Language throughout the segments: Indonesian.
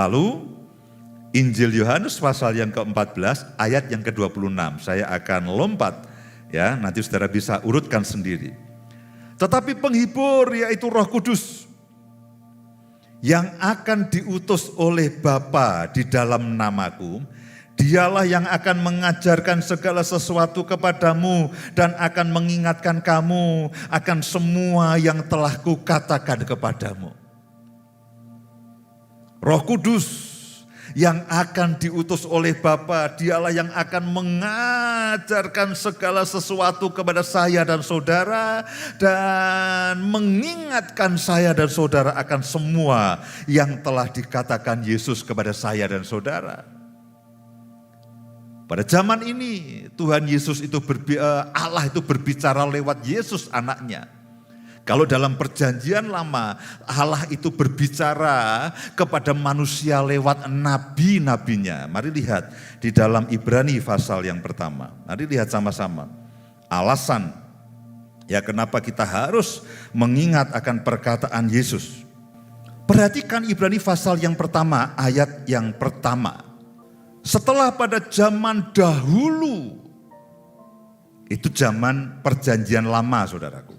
Lalu Injil Yohanes pasal yang ke-14 ayat yang ke-26. Saya akan lompat ya, nanti saudara bisa urutkan sendiri. Tetapi penghibur yaitu Roh Kudus yang akan diutus oleh Bapa di dalam namaku, Dialah yang akan mengajarkan segala sesuatu kepadamu dan akan mengingatkan kamu akan semua yang telah kukatakan kepadamu. Roh Kudus yang akan diutus oleh Bapa, Dialah yang akan mengajarkan segala sesuatu kepada saya dan saudara dan mengingatkan saya dan saudara akan semua yang telah dikatakan Yesus kepada saya dan saudara. Pada zaman ini Tuhan Yesus itu Allah itu berbicara lewat Yesus anaknya. Kalau dalam perjanjian lama Allah itu berbicara kepada manusia lewat nabi-nabinya. Mari lihat di dalam Ibrani pasal yang pertama. Mari lihat sama-sama. Alasan ya kenapa kita harus mengingat akan perkataan Yesus. Perhatikan Ibrani pasal yang pertama ayat yang pertama. Setelah pada zaman dahulu, itu zaman perjanjian lama saudaraku.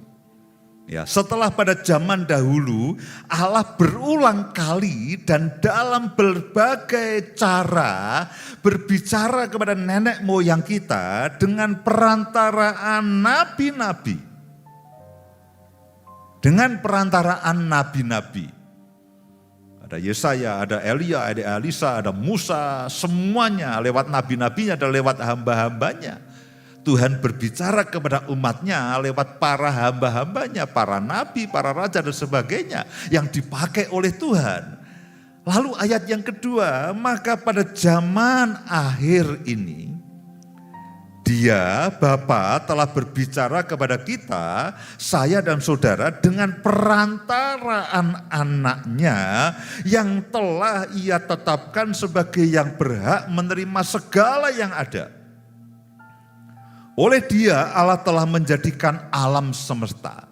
Ya, setelah pada zaman dahulu Allah berulang kali dan dalam berbagai cara berbicara kepada nenek moyang kita dengan perantaraan nabi-nabi. Dengan perantaraan nabi-nabi. Ada Yesaya, ada Elia, ada Elisa, ada Musa, semuanya lewat nabi-nabinya dan lewat hamba-hambanya. Tuhan berbicara kepada umatnya lewat para hamba-hambanya, para nabi, para raja dan sebagainya yang dipakai oleh Tuhan. Lalu ayat yang kedua, maka pada zaman akhir ini, Dia, Bapa telah berbicara kepada kita, saya dan saudara dengan perantaraan anaknya yang telah Ia tetapkan sebagai yang berhak menerima segala yang ada. Oleh Dia Allah telah menjadikan alam semesta.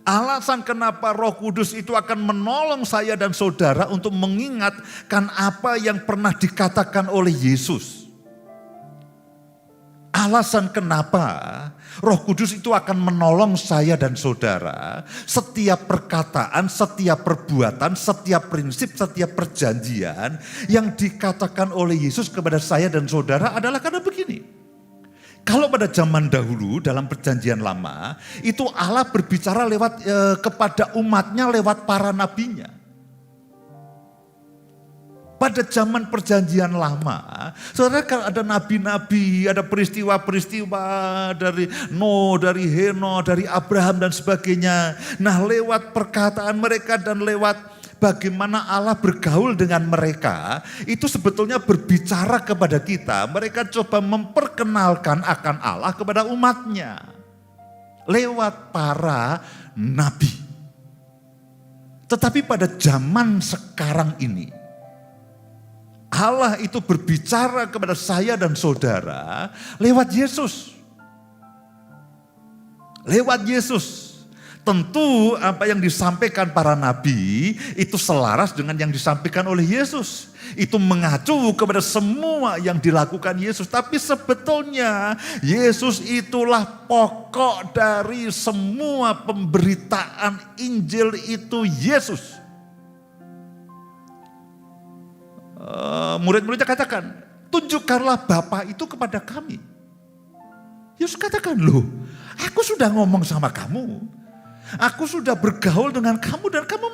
Alasan kenapa Roh Kudus itu akan menolong saya dan saudara untuk mengingatkan apa yang pernah dikatakan oleh Yesus. Alasan kenapa Roh Kudus itu akan menolong saya dan saudara. Setiap perkataan, setiap perbuatan, setiap prinsip, setiap perjanjian yang dikatakan oleh Yesus kepada saya dan saudara adalah karena begini. Kalau pada zaman dahulu dalam perjanjian lama, itu Allah berbicara lewat kepada umatnya lewat para nabinya. Pada zaman perjanjian lama, saudara kan ada nabi-nabi, ada peristiwa-peristiwa dari Noah, dari Henoh, dari Abraham dan sebagainya. Nah lewat perkataan mereka dan lewat bagaimana Allah bergaul dengan mereka, itu sebetulnya berbicara kepada kita. Mereka coba memperkenalkan akan Allah kepada umatnya. Lewat para nabi. Tetapi pada zaman sekarang ini, Allah itu berbicara kepada saya dan saudara lewat Yesus. Lewat Yesus. Tentu apa yang disampaikan para nabi itu selaras dengan yang disampaikan oleh Yesus. Itu mengacu kepada semua yang dilakukan Yesus. Tapi sebetulnya Yesus itulah pokok dari semua pemberitaan Injil itu Yesus. Murid-muridnya katakan, tunjukkanlah Bapa itu kepada kami. Yesus katakan, loh, aku sudah ngomong sama kamu. Aku sudah bergaul dengan kamu dan kamu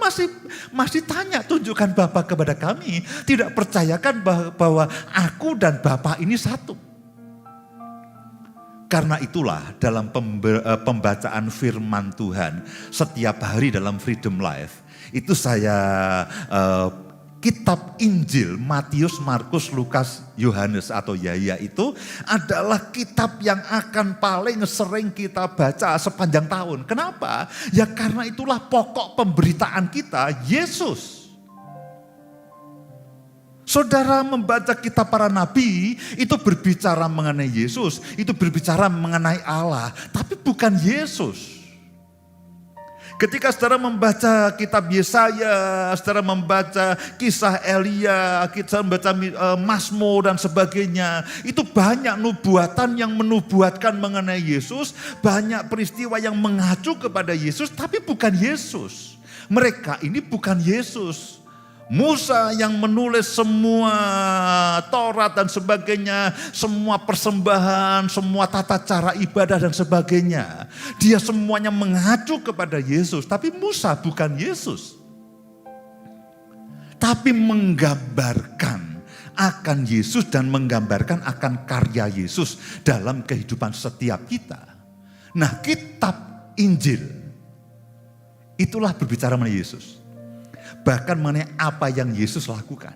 masih tanya tunjukkan Bapa kepada kami. Tidak percayakan bahwa aku dan Bapa ini satu. Karena itulah dalam pembacaan firman Tuhan setiap hari dalam Freedom Life, itu saya kitab Injil Matius, Markus, Lukas, Yohanes atau Yahya itu adalah kitab yang akan paling sering kita baca sepanjang tahun. Kenapa? Ya karena itulah pokok pemberitaan kita, Yesus. Saudara membaca kitab para nabi itu berbicara mengenai Yesus, itu berbicara mengenai Allah, tapi bukan Yesus. Ketika saudara membaca kitab Yesaya, saudara membaca kisah Elia, kita membaca Mazmur dan sebagainya, itu banyak nubuatan yang menubuatkan mengenai Yesus, banyak peristiwa yang mengacu kepada Yesus, tapi bukan Yesus. Mereka ini bukan Yesus. Musa yang menulis semua Taurat dan sebagainya, semua persembahan, semua tata cara ibadah dan sebagainya, dia semuanya mengacu kepada Yesus. Tapi Musa bukan Yesus, tapi menggambarkan akan Yesus dan menggambarkan akan karya Yesus dalam kehidupan setiap kita. Nah, kitab Injil itulah berbicara mengenai Yesus. Bahkan mengenai apa yang Yesus lakukan.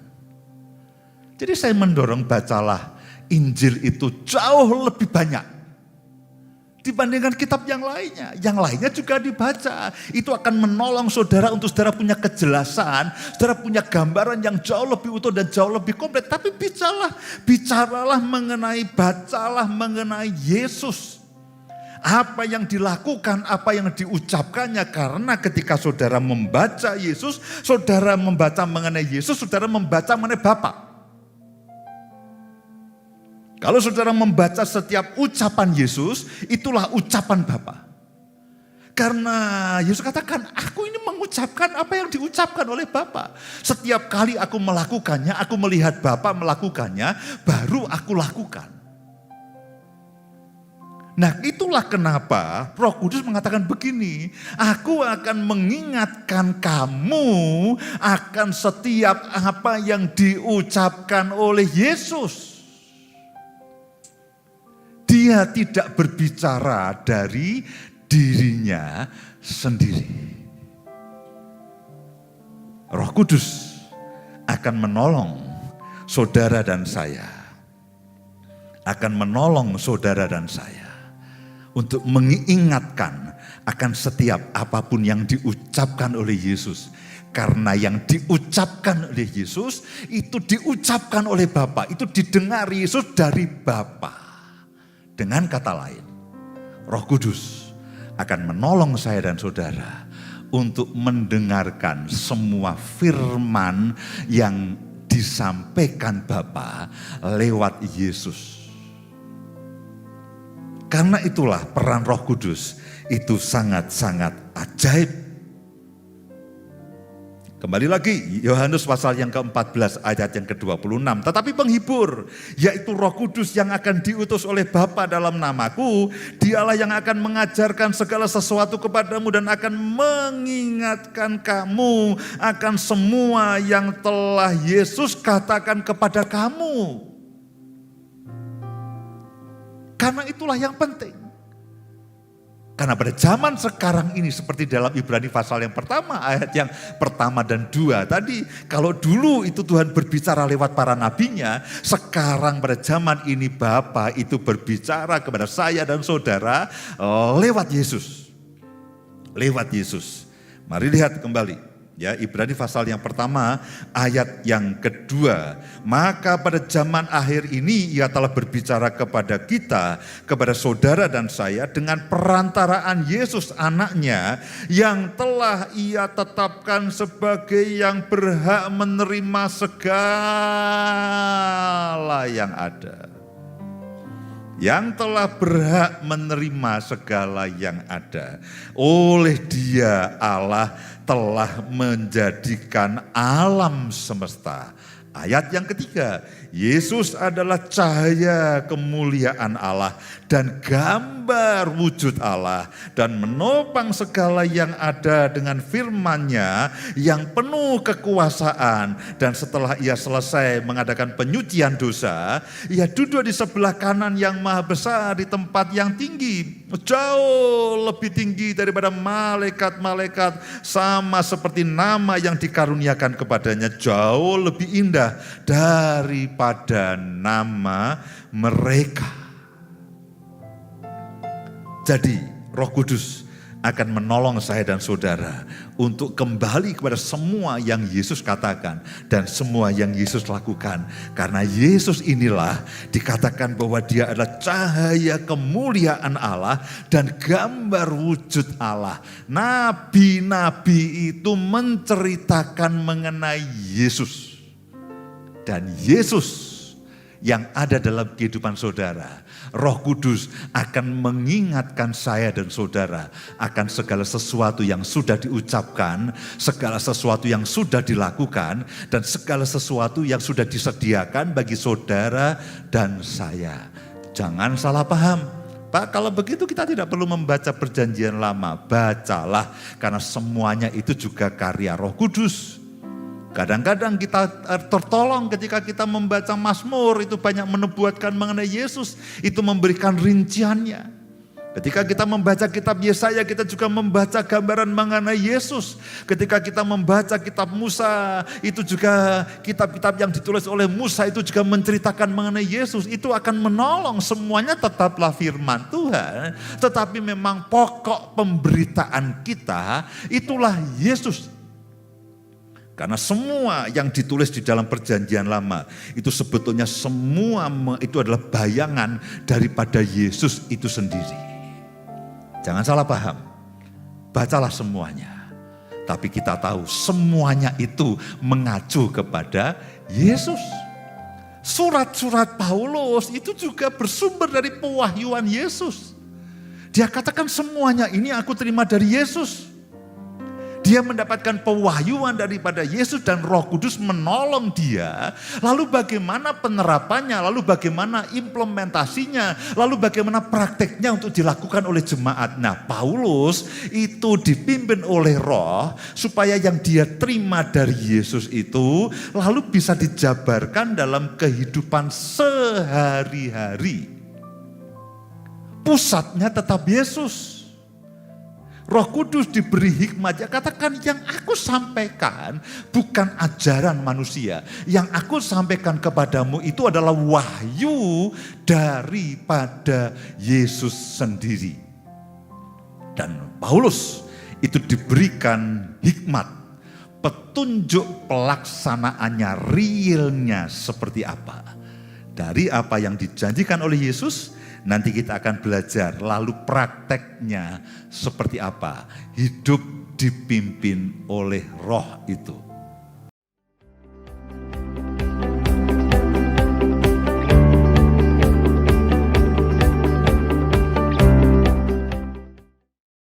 Jadi saya mendorong bacalah Injil itu jauh lebih banyak dibandingkan kitab yang lainnya. Yang lainnya juga dibaca. Itu akan menolong saudara untuk saudara punya kejelasan, saudara punya gambaran yang jauh lebih utuh dan jauh lebih komplit. Tapi bicaralah bacalah mengenai Yesus. Apa yang dilakukan, apa yang diucapkannya. Karena ketika saudara membaca Yesus, saudara membaca mengenai Yesus, saudara membaca mengenai Bapa. Kalau saudara membaca setiap ucapan Yesus, itulah ucapan Bapa. Karena Yesus katakan, aku ini mengucapkan apa yang diucapkan oleh Bapa. Setiap kali aku melakukannya, aku melihat Bapa melakukannya, baru aku lakukan. Nah, itulah kenapa Roh Kudus mengatakan begini, aku akan mengingatkan kamu akan setiap apa yang diucapkan oleh Yesus. Dia tidak berbicara dari dirinya sendiri. Roh Kudus akan menolong saudara dan saya. Akan menolong saudara dan saya untuk mengingatkan akan setiap apapun yang diucapkan oleh Yesus. Karena yang diucapkan oleh Yesus itu diucapkan oleh Bapa, itu didengar Yesus dari Bapa. Dengan kata lain, Roh Kudus akan menolong saya dan saudara untuk mendengarkan semua firman yang disampaikan Bapa lewat Yesus. Karena itulah peran Roh Kudus itu sangat-sangat ajaib. Kembali lagi, Yohanes pasal yang ke-14 ayat yang ke-26. Tetapi penghibur, yaitu Roh Kudus yang akan diutus oleh Bapa dalam namaku, dialah yang akan mengajarkan segala sesuatu kepadamu dan akan mengingatkan kamu akan semua yang telah Yesus katakan kepada kamu. Karena itulah yang penting. Karena pada zaman sekarang ini seperti dalam Ibrani pasal yang pertama, ayat yang pertama dan 2. Tadi kalau dulu itu Tuhan berbicara lewat para nabinya, sekarang pada zaman ini Bapa itu berbicara kepada saya dan saudara lewat Yesus. Lewat Yesus. Mari lihat kembali. Ya, Ibrani pasal yang pertama ayat yang kedua. Maka pada zaman akhir ini ia telah berbicara kepada kita, kepada saudara dan saya dengan perantaraan Yesus anaknya yang telah ia tetapkan sebagai yang berhak menerima segala yang ada. Yang telah berhak menerima segala yang ada. Oleh Dia Allah telah menjadikan alam semesta. Ayat yang ketiga, Yesus adalah cahaya kemuliaan Allah dan gambar wujud Allah dan menopang segala yang ada dengan firman-Nya yang penuh kekuasaan. Dan setelah ia selesai mengadakan penyucian dosa, ia duduk di sebelah kanan yang maha besar di tempat yang tinggi, jauh lebih tinggi daripada malaikat-malaikat, sama seperti nama yang dikaruniakan kepadanya jauh lebih indah daripada nama mereka. Jadi Roh Kudus akan menolong saya dan saudara untuk kembali kepada semua yang Yesus katakan dan semua yang Yesus lakukan. Karena Yesus inilah dikatakan bahwa dia adalah cahaya kemuliaan Allah dan gambar wujud Allah. Nabi-nabi itu menceritakan mengenai Yesus. Dan Yesus yang ada dalam kehidupan saudara, Roh Kudus akan mengingatkan saya dan saudara akan segala sesuatu yang sudah diucapkan, segala sesuatu yang sudah dilakukan, dan segala sesuatu yang sudah disediakan bagi saudara dan saya. Jangan salah paham. Pak, kalau begitu kita tidak perlu membaca perjanjian lama. Bacalah, karena semuanya itu juga karya Roh Kudus. Kadang-kadang kita tertolong ketika kita membaca Mazmur, itu banyak menubuatkan mengenai Yesus, itu memberikan rinciannya. Ketika kita membaca kitab Yesaya, kita juga membaca gambaran mengenai Yesus. Ketika kita membaca kitab Musa, itu juga kitab-kitab yang ditulis oleh Musa itu juga menceritakan mengenai Yesus. Itu akan menolong, semuanya tetaplah firman Tuhan. Tetapi memang pokok pemberitaan kita itulah Yesus. Karena semua yang ditulis di dalam perjanjian lama itu sebetulnya semua itu adalah bayangan daripada Yesus itu sendiri. Jangan salah paham, bacalah semuanya. Tapi kita tahu semuanya itu mengacu kepada Yesus. Surat-surat Paulus itu juga bersumber dari pewahyuan Yesus. Dia katakan semuanya ini aku terima dari Yesus. Dia mendapatkan pewahyuan daripada Yesus dan Roh Kudus menolong dia. Lalu bagaimana penerapannya, lalu bagaimana implementasinya, lalu bagaimana prakteknya untuk dilakukan oleh jemaat. Nah, Paulus itu dipimpin oleh Roh supaya yang dia terima dari Yesus itu lalu bisa dijabarkan dalam kehidupan sehari-hari. Pusatnya tetap Yesus. Roh Kudus diberi hikmat, ya katakan yang aku sampaikan bukan ajaran manusia. Yang aku sampaikan kepadamu itu adalah wahyu daripada Yesus sendiri. Dan Paulus itu diberikan hikmat, petunjuk pelaksanaannya realnya seperti apa. Dari apa yang dijanjikan oleh Yesus, nanti kita akan belajar lalu prakteknya seperti apa. Hidup dipimpin oleh Roh itu.